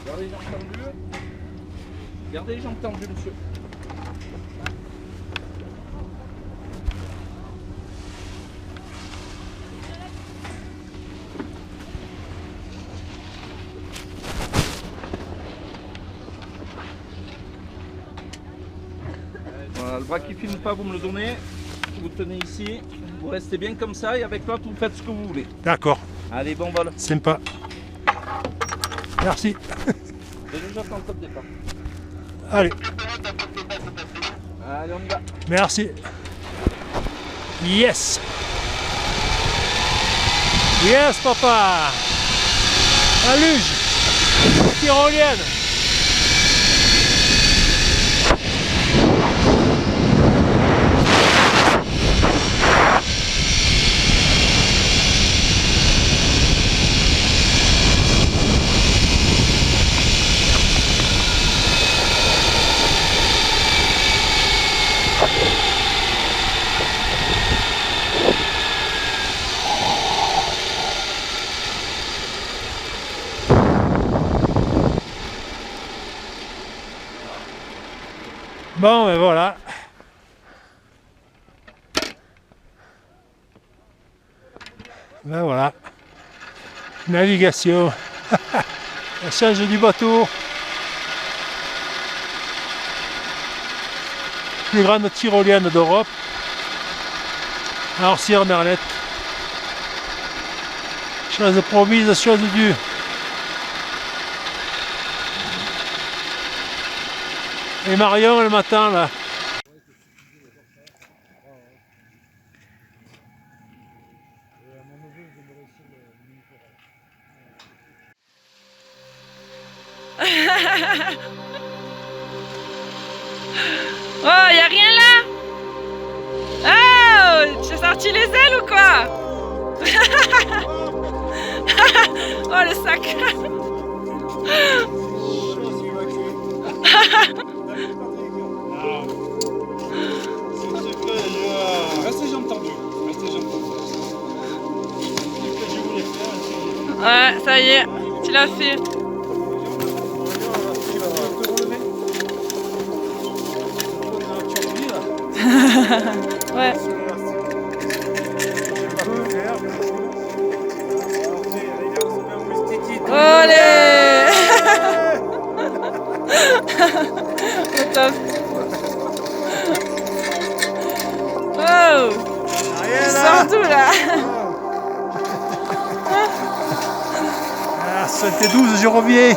Gardez les jambes tendues. Gardez les jambes tendues, monsieur. Voilà, le bras qui ne filme pas, vous me le donnez. Vous tenez ici. Vous restez bien comme ça et avec l'autre, vous faites ce que vous voulez. D'accord. Allez, bon vol. Sympa. Merci. Déjà, j'attends le top départ. Allez. Allez, on y va. Merci. Yes. Yes, papa. La luge. Tyrolienne. Bon, ben voilà. Ben voilà. Navigation. La change du bateau. Plus grande tyrolienne d'Europe. À Orcières Merlette. Chose promise, chose due. Et Marion, le matin, là. Oh, y'a rien là? Oh, tu as sorti les ailes ou quoi? Oh, le sac. Restez jambes tendues. Restez jambes tendues. Ouais, ça y est, tu l'as fait. Ouais. Olé. Au top. Oh. Surtout là. Ah, 72, je reviens.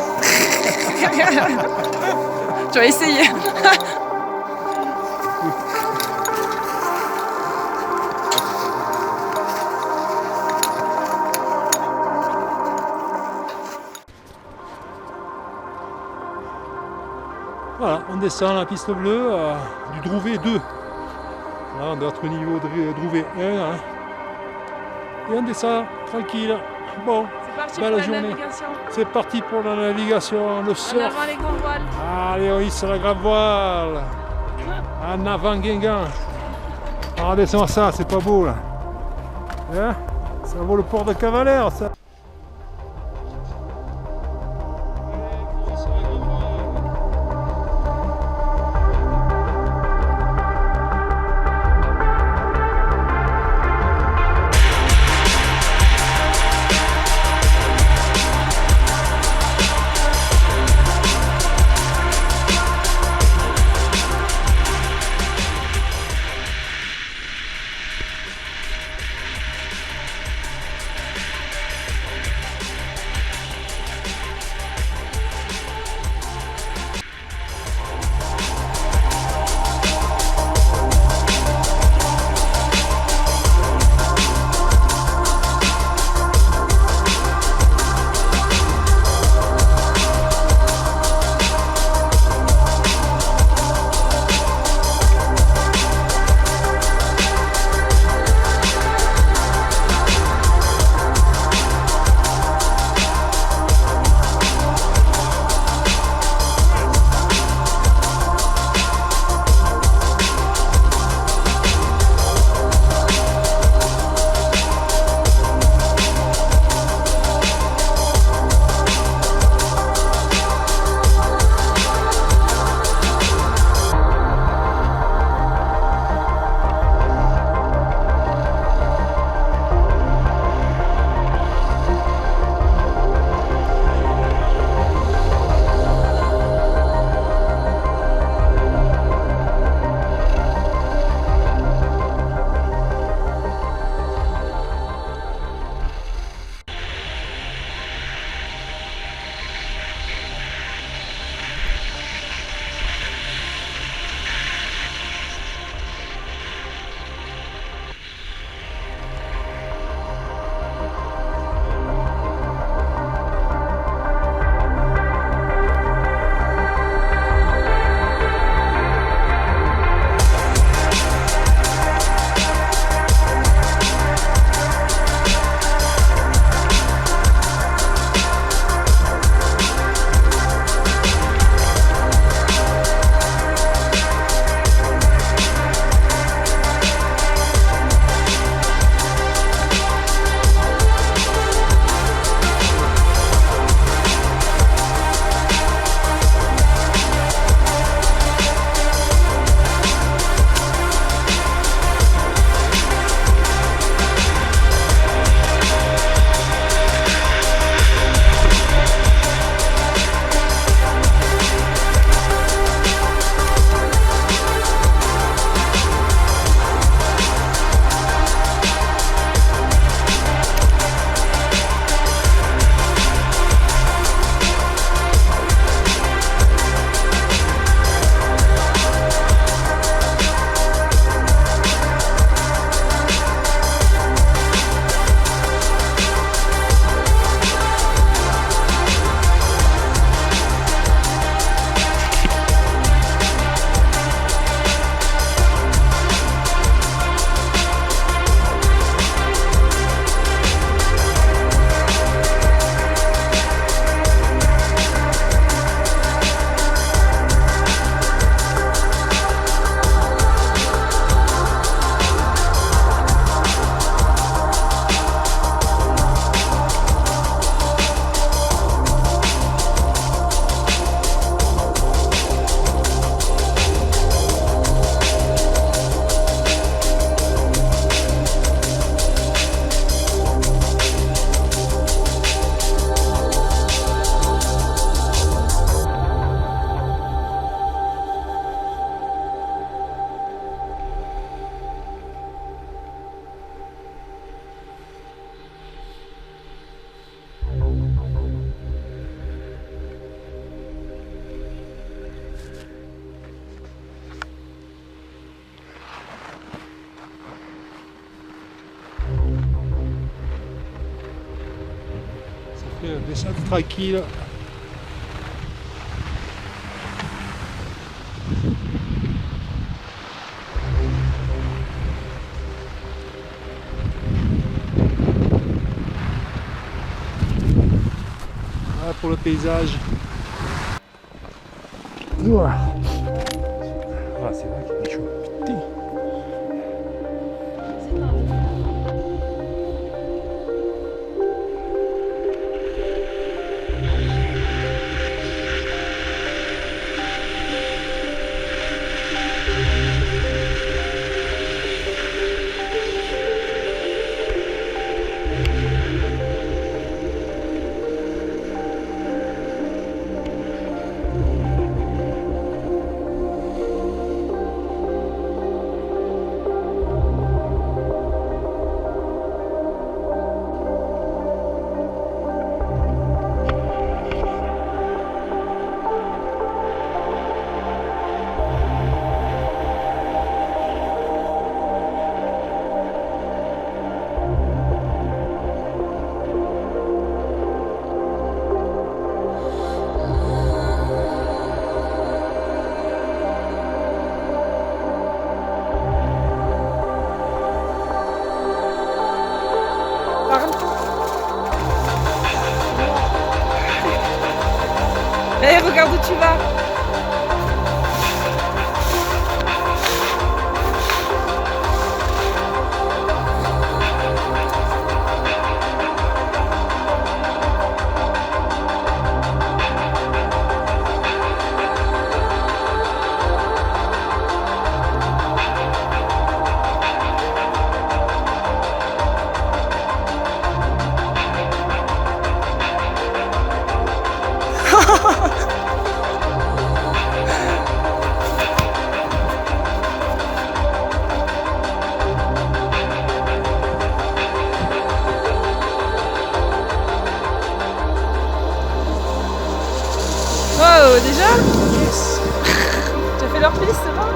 Tu vas essayer. Voilà, on descend la piste bleue du Drouvet 2. Là, on doit être au niveau de Drouvet 1. Hein. Et on descend tranquille. Bon, C'est parti belle pour la journée. navigation. C'est parti pour la navigation, le En surf. avant les grands voiles. Allez, on hisse la grave voile. En avant, Guingamp. Regardez-moi ça, c'est pas beau là. Hein, ça vaut le port de Cavalère, ça. Descente tranquille. Voilà pour le paysage. Voilà. Ah, c'est vrai qu'il est chaud. Putain. Allez, regarde où tu vas. Wow, déjà? Yes. Tu as fait leur piste, c'est bon?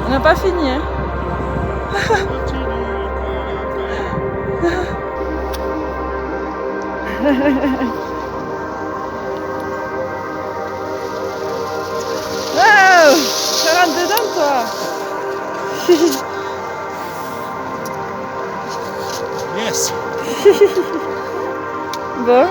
On n'a pas fini, hein? Wow! Tu rentres dedans, toi? Yes. Bon.